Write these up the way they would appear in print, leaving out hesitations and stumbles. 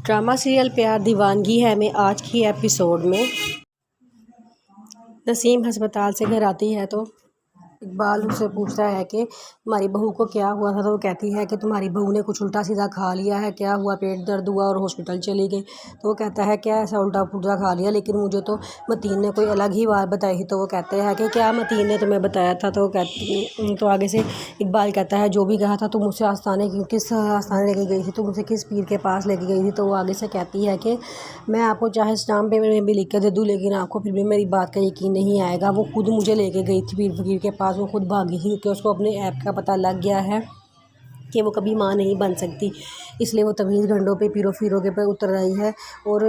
Drama serial प्यार दीवानगी है में आज की एपिसोड में नसीम अस्पताल से घर आती है तो इकबाल उससे पूछता है कि तुम्हारी बहू को क्या हुआ था। तो वो कहती है कि तुम्हारी बहू ने कुछ उल्टा सीधा खा लिया है, क्या हुआ, पेट दर्द हुआ और हॉस्पिटल चली गई। तो वो कहता है क्या ऐसा उल्टा पुल्टा खा लिया, लेकिन मुझे तो मतीन ने कोई अलग ही बात बताई थी। तो वो कहते हैं कि क्या मतीन ने तुम्हें बताया था। तो वो कहती तो आगे से इकबाल कहता है जो भी कहा था तुम मुझसे आस्थाने किस आस्थाने लेके गई थी, तुम मुझसे किस पीर के पास लेके गई थी। तो वो आगे से कहती है कि मैं आपको चाहे स्टाम्प पे में भी लिख कर दे दूँ, लेकिन आपको फिर भी मेरी बात का यकीन नहीं आएगा। वो खुद मुझे लेके गई थी पीर फकीर के पास, वो खुद भागी थी क्योंकि उसको अपने ऐप का पता लग गया है कि वो कभी माँ नहीं बन सकती, इसलिए वो तमीज़ गंडों पे पीरो फीरो के पे उतर रही है। और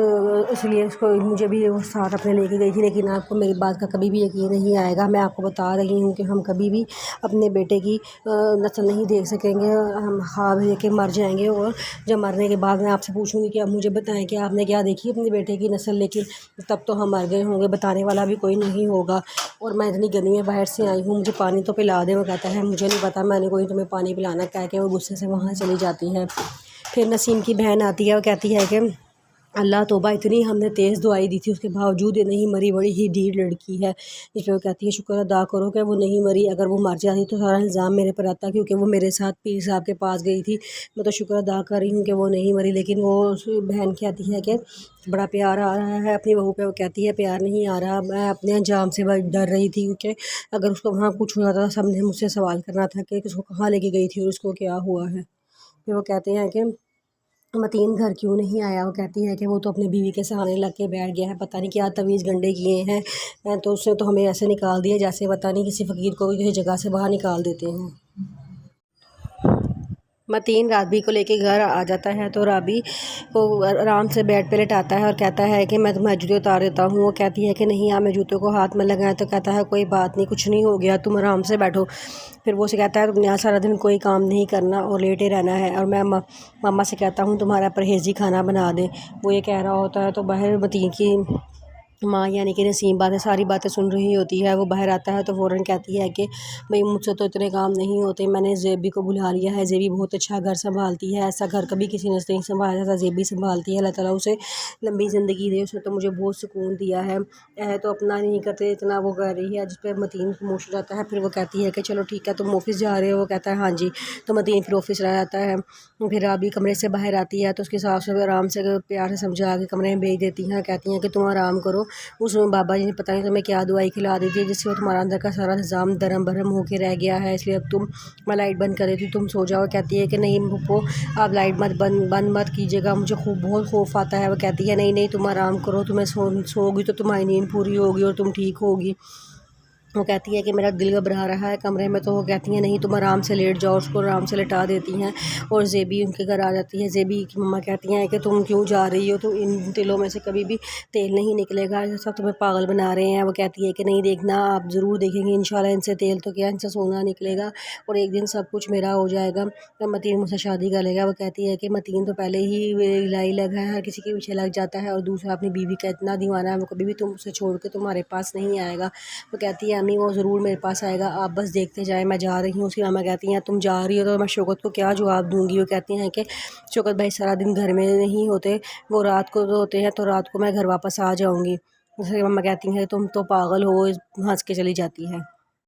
इसलिए उसको मुझे भी वो साथ अपने लेके गई थी, लेकिन आपको मेरी बात का कभी भी यकीन नहीं आएगा। मैं आपको बता रही हूँ कि हम कभी भी अपने बेटे की नस्ल नहीं देख सकेंगे, हम ख्वाब लेके मर जाएंगे। और जब मरने के बाद मैं आपसे पूछूंगी कि आप मुझे बताएं कि आपने क्या देखी अपने बेटे की नस्ल, लेकिन तब तो हम मर गए होंगे, बताने वाला भी कोई नहीं होगा। और मैं इतनी गर्मी में बाहर से आई हूँ, मुझे पानी तो पिला दे। वो कहता है मुझे नहीं पता, मैंने कोई तुम्हें पानी पिलाना, कह के वो गुस्से से वहाँ चली जाती है। फिर नसीम की बहन आती है, वो कहती है कि अल्लाह तौबा, इतनी हमने तेज़ दवाई दी थी उसके बावजूद ये नहीं मरी, बड़ी ही ढीठ लड़की है। इस पर वो कहती है शुक्र अदा करो कि वो नहीं मरी, अगर वो मर जाती तो सारा इल्ज़ाम मेरे पर आता, क्योंकि वो मेरे साथ पीर साहब के पास गई थी। मैं तो शुक्र अदा कर रही हूँ कि वो नहीं मरी। लेकिन वो बहन कहती है कि बड़ा प्यार आ रहा है अपनी बहू पे। वो कहती है प्यार नहीं आ रहा, मैं अपने अंजाम से डर रही थी, क्योंकि अगर उसको वहाँ कुछ हो जाता था सबने मुझसे सवाल करना था कि उसको कहाँ लेके गई थी और उसको क्या हुआ है। फिर वो कहते हैं कि मतीन घर क्यों नहीं आया। वो कहती है कि वो तो अपनी बीवी के सहारे लग के बैठ गया है, पता नहीं क्या तवीज़ गंडे किए हैं, तो उसने तो हमें ऐसे निकाल दिया जैसे पता नहीं किसी फ़कीर को भी किसी जगह से बाहर निकाल देते हैं। मतीन राबी को लेके घर आ जाता है तो राबी को आराम से बेड पे लेटाता है और कहता है कि मैं तुम्हारे जूते उतार देता हूँ। वो कहती है कि नहीं, आप मेरे जूतों को हाथ में लगाएं। तो कहता है कोई बात नहीं, कुछ नहीं हो गया, तुम आराम से बैठो। फिर वो उसे कहता है तुमने यहाँ सारा दिन कोई काम नहीं करना और लेटे रहना है, और मैं मामा से कहता हूँ तुम्हारा परहेजी खाना बना दे। वो ये कह रहा होता है तो बाहर मतीन की माँ यानी कि नसीम सारी बातें सुन रही होती है। वो बाहर आता है तो फ़ौरन कहती है कि भाई मुझसे तो इतने काम नहीं होते, मैंने ज़ेबी को बुला लिया है, ज़ेबी बहुत अच्छा घर संभालती है, ऐसा घर कभी किसी ने नहीं संभाला जैसा ज़ेबी संभालती है। अल्लाह ताला उसे लंबी ज़िंदगी दे, उसने तो मुझे बहुत सुकून दिया है तो अपना नहीं करते इतना वो कर रही है। जिस पर मतीन खामोश हो जाता है। फिर वो कहती है कि चलो ठीक है तुम ऑफिस जा रहे हो। वो कहता है हाँ जी। तो मतीन फिर ऑफिस रह जाता है। फिर राबी कमरे से बाहर आती है तो उसके सास से आराम से प्यार से समझा के कमरे में भेज देती हैं, कहती हैं कि तुम आराम करो। उसमें बाबा जी ने पता नहीं तुम्हें क्या दवाई खिला दी थी जिससे वो तुम्हारा अंदर का सारा निज़ाम दरम भरम होके रह गया है, इसलिए अब मैं लाइट बंद कर देती हूँ, तुम सो जाओ। कहती है कि नहीं पप्पो, आप लाइट बंद मत कीजिएगा, मुझे बहुत खौफ आता है। वो कहती है नहीं नहीं तुम आराम करो, तुम्हें सोओगी तो तुम्हारी नींद पूरी होगी और तुम ठीक होगी। वो कहती है कि मेरा दिल घबरा रहा है कमरे में। तो वो कहती हैं नहीं तुम आराम से लेट जाओ, उसको आराम से लेटा देती हैं। और ज़ेबी उनके घर आ जाती है। ज़ेबी की मम्मा कहती हैं कि तुम क्यों जा रही हो, तो इन तिलों में से कभी भी तेल नहीं निकलेगा, सब तुम्हें पागल बना रहे हैं। वो कहती है कि नहीं देखना, आप ज़रूर देखेंगे इंशाल्लाह, इनसे तेल तो क्या इनसे सोना निकलेगा और एक दिन सब कुछ मेरा हो जाएगा, तो मतीन मुझसे शादी कर लेगा। वो कहती है कि मतीन तो पहले ही लाई लगा है, किसी के पीछे लग जाता है, और दूसरा अपनी बीवी का इतना दीवाना है, वो कभी भी तुम उसे छोड़ के तुम्हारे पास नहीं आएगा। वो कहती है अम्मी वो ज़रूर मेरे पास आएगा, आप बस देखते जाए, मैं जा रही हूँ। उसकी मामा कहती हैं तुम जा रही हो तो मैं शौकत को क्या जवाब दूँगी। वो कहती हैं कि शौकत भाई सारा दिन घर में नहीं होते, वो रात को तो होते हैं, तो रात को मैं घर वापस आ जाऊँगी। उसकी मामा कहती हैं तुम तो पागल हो, हंस के चली जाती है।